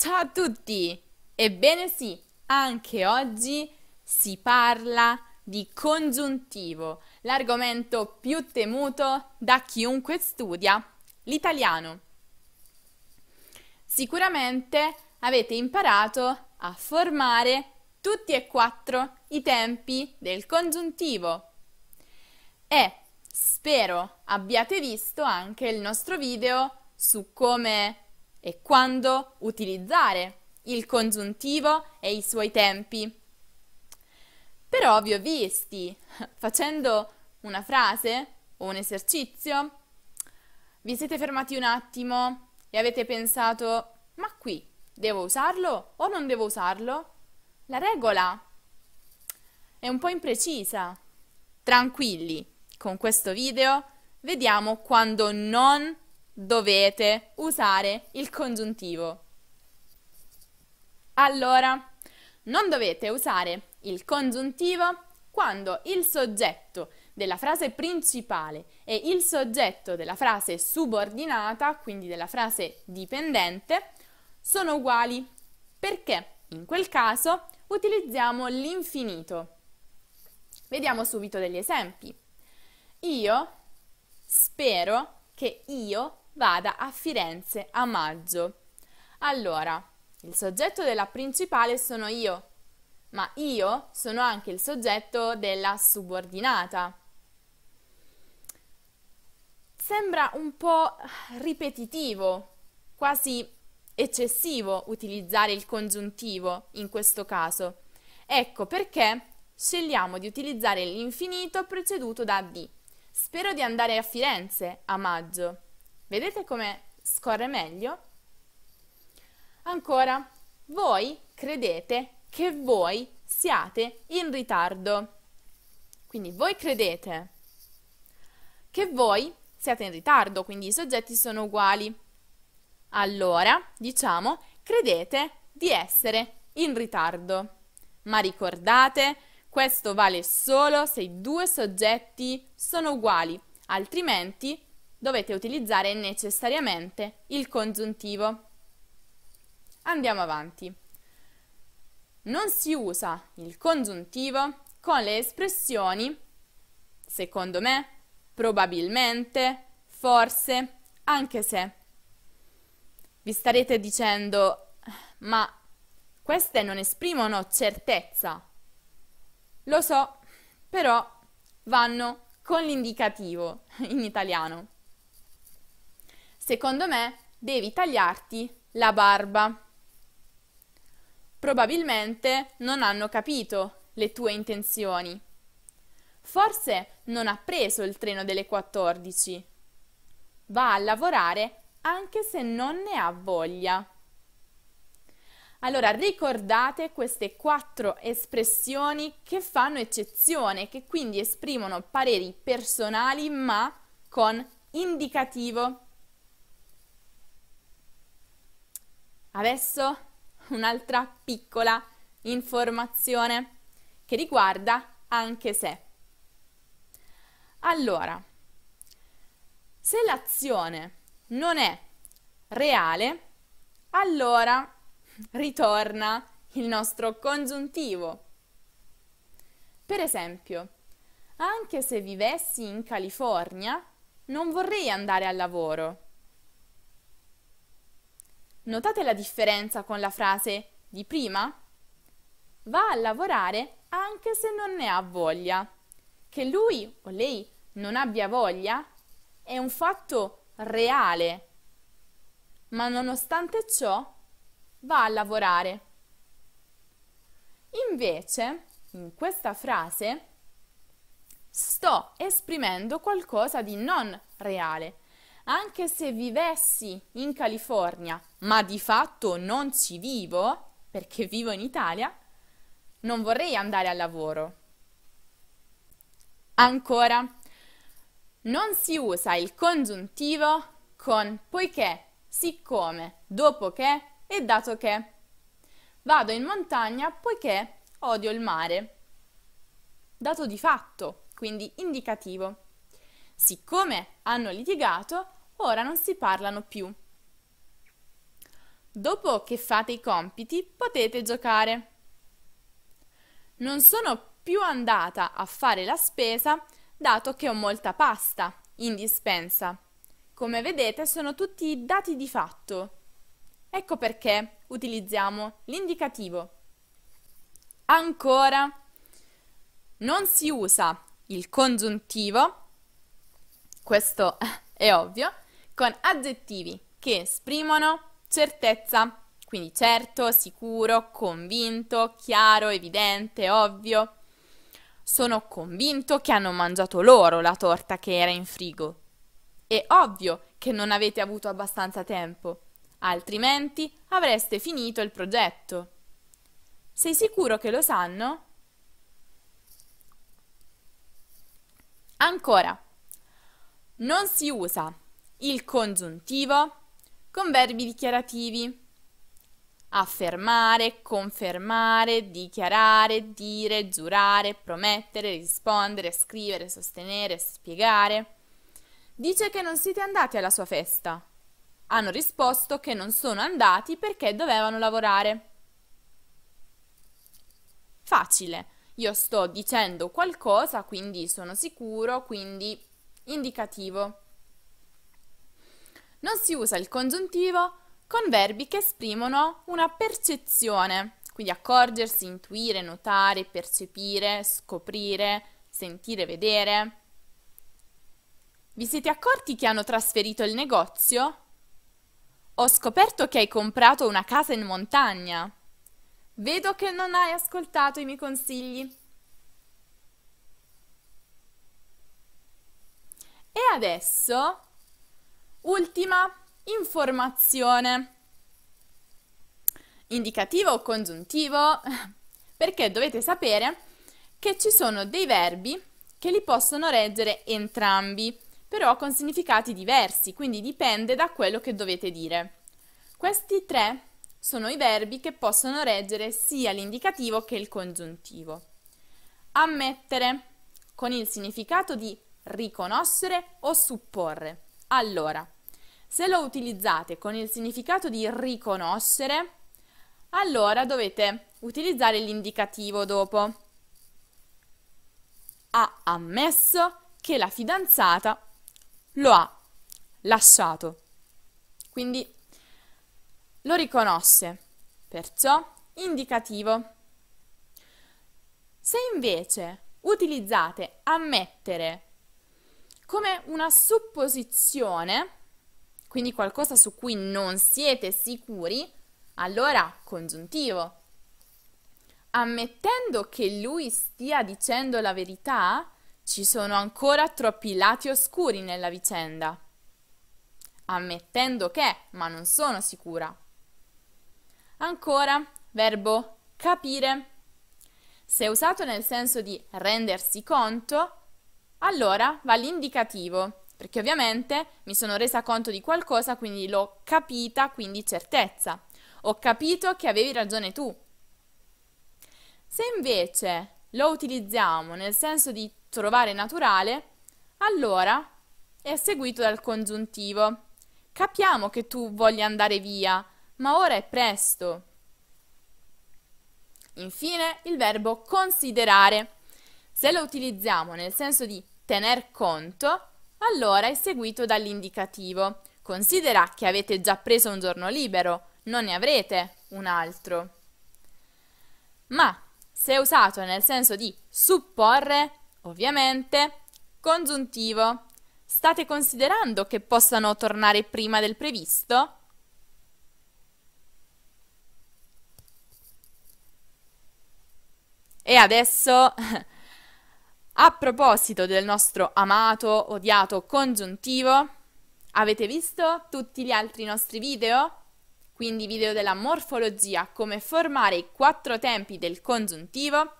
Ciao a tutti! Ebbene sì, anche oggi si parla di congiuntivo, l'argomento più temuto da chiunque studia l'italiano. Sicuramente avete imparato a formare tutti e quattro i tempi del congiuntivo e spero abbiate visto anche il nostro video su come e quando utilizzare il congiuntivo e i suoi tempi. Però vi ho visti facendo una frase o un esercizio, vi siete fermati un attimo e avete pensato, ma qui devo usarlo o non devo usarlo? La regola è un po' imprecisa. Tranquilli, con questo video vediamo quando non dovete usare il congiuntivo. Allora, non dovete usare il congiuntivo quando il soggetto della frase principale e il soggetto della frase subordinata, quindi della frase dipendente, sono uguali, perché in quel caso utilizziamo l'infinito. Vediamo subito degli esempi. Io spero che io vada a Firenze a maggio. Allora, il soggetto della principale sono io, ma io sono anche il soggetto della subordinata. Sembra un po' ripetitivo, quasi eccessivo utilizzare il congiuntivo in questo caso. Ecco perché scegliamo di utilizzare l'infinito preceduto da di. Spero di andare a Firenze a maggio. Vedete come scorre meglio? Ancora, voi credete che voi siate in ritardo. Quindi voi credete che voi siate in ritardo, quindi i soggetti sono uguali. Allora, diciamo, credete di essere in ritardo. Ma ricordate, questo vale solo se i due soggetti sono uguali, altrimenti dovete utilizzare necessariamente il congiuntivo. Andiamo avanti. Non si usa il congiuntivo con le espressioni secondo me, probabilmente, forse, anche se. Vi starete dicendo, ma queste non esprimono certezza. Lo so, però vanno con l'indicativo in italiano. Secondo me devi tagliarti la barba. Probabilmente non hanno capito le tue intenzioni. Forse non ha preso il treno delle 14. Va a lavorare anche se non ne ha voglia. Allora ricordate queste quattro espressioni che fanno eccezione, che quindi esprimono pareri personali ma con indicativo. Adesso un'altra piccola informazione che riguarda anche se. Allora, se l'azione non è reale, allora ritorna il nostro congiuntivo. Per esempio, anche se vivessi in California, non vorrei andare al lavoro. Notate la differenza con la frase di prima? Va a lavorare anche se non ne ha voglia. Che lui o lei non abbia voglia è un fatto reale, ma nonostante ciò va a lavorare. Invece, in questa frase, sto esprimendo qualcosa di non reale. Anche se vivessi in California, ma di fatto non ci vivo, perché vivo in Italia, non vorrei andare al lavoro. Ancora, non si usa il congiuntivo con poiché, siccome, dopo che e dato che. Vado in montagna poiché odio il mare. Dato di fatto, quindi indicativo. Siccome hanno litigato, ora non si parlano più. Dopo che fate i compiti potete giocare. Non sono più andata a fare la spesa dato che ho molta pasta in dispensa. Come vedete sono tutti dati di fatto. Ecco perché utilizziamo l'indicativo. Ancora, non si usa il congiuntivo, questo è ovvio, con aggettivi che esprimono certezza, quindi certo, sicuro, convinto, chiaro, evidente, ovvio. Sono convinto che hanno mangiato loro la torta che era in frigo. È ovvio che non avete avuto abbastanza tempo, altrimenti avreste finito il progetto. Sei sicuro che lo sanno? Ancora, non si usa il congiuntivo con verbi dichiarativi. Affermare, confermare, dichiarare, dire, giurare, promettere, rispondere, scrivere, sostenere, spiegare. Dice che non siete andati alla sua festa. Hanno risposto che non sono andati perché dovevano lavorare. Facile, io sto dicendo qualcosa, quindi sono sicuro, quindi indicativo. Non si usa il congiuntivo con verbi che esprimono una percezione, quindi accorgersi, intuire, notare, percepire, scoprire, sentire, vedere. Vi siete accorti che hanno trasferito il negozio? Ho scoperto che hai comprato una casa in montagna. Vedo che non hai ascoltato i miei consigli. E adesso, ultima informazione. Indicativo o congiuntivo? Perché dovete sapere che ci sono dei verbi che li possono reggere entrambi, però con significati diversi, quindi dipende da quello che dovete dire. Questi tre sono i verbi che possono reggere sia l'indicativo che il congiuntivo. Ammettere, con il significato di riconoscere o supporre. Allora, se lo utilizzate con il significato di riconoscere, allora dovete utilizzare l'indicativo dopo. Ha ammesso che la fidanzata lo ha lasciato. Quindi lo riconosce, perciò indicativo. Se invece utilizzate ammettere come una supposizione, quindi qualcosa su cui non siete sicuri, allora congiuntivo. Ammettendo che lui stia dicendo la verità, ci sono ancora troppi lati oscuri nella vicenda. Ammettendo che, ma non sono sicura. Ancora, verbo capire. Se usato nel senso di rendersi conto, allora va l'indicativo, perché ovviamente mi sono resa conto di qualcosa, quindi l'ho capita, quindi certezza. Ho capito che avevi ragione tu. Se invece lo utilizziamo nel senso di trovare naturale, allora è seguito dal congiuntivo. Capiamo che tu voglia andare via, ma ora è presto. Infine, il verbo considerare. Se lo utilizziamo nel senso di tener conto, allora è seguito dall'indicativo. Considera che avete già preso un giorno libero, non ne avrete un altro. Ma se è usato nel senso di supporre, ovviamente, congiuntivo. State considerando che possano tornare prima del previsto? E adesso, a proposito del nostro amato, odiato congiuntivo, avete visto tutti gli altri nostri video? Quindi video della morfologia, come formare i 4 tempi del congiuntivo,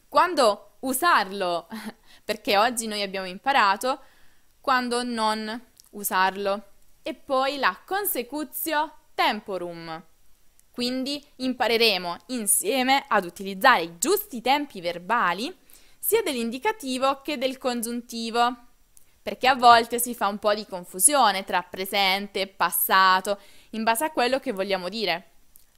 quando usarlo, perché oggi noi abbiamo imparato, quando non usarlo, e poi la consecutio temporum. Quindi impareremo insieme ad utilizzare i giusti tempi verbali sia dell'indicativo che del congiuntivo. perché a volte si fa un po' di confusione tra presente e passato, in base a quello che vogliamo dire.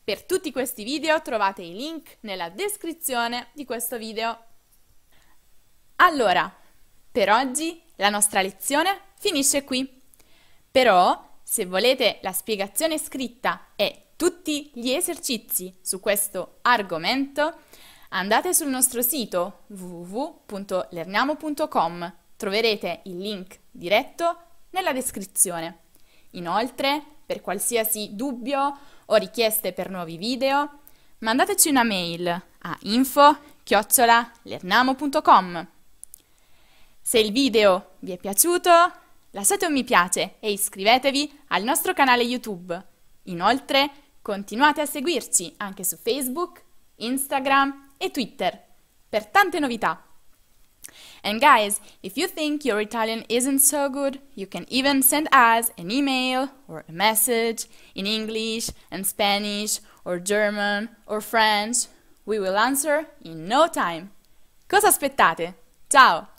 Per tutti questi video trovate i link nella descrizione di questo video. Allora, per oggi la nostra lezione finisce qui. Però, se volete la spiegazione scritta e tutti gli esercizi su questo argomento, andate sul nostro sito www.lerniamo.com. Troverete il link diretto nella descrizione. Inoltre, per qualsiasi dubbio o richieste per nuovi video, mandateci una mail a info@lerniamo.com. Se il video vi è piaciuto, lasciate un mi piace e iscrivetevi al nostro canale YouTube. Inoltre, continuate a seguirci anche su Facebook, Instagram e Twitter per tante novità. And guys, if you think your Italian isn't so good, you can even send us an email or a message in English and Spanish or German or French. We will answer in no time. Cosa aspettate? Ciao!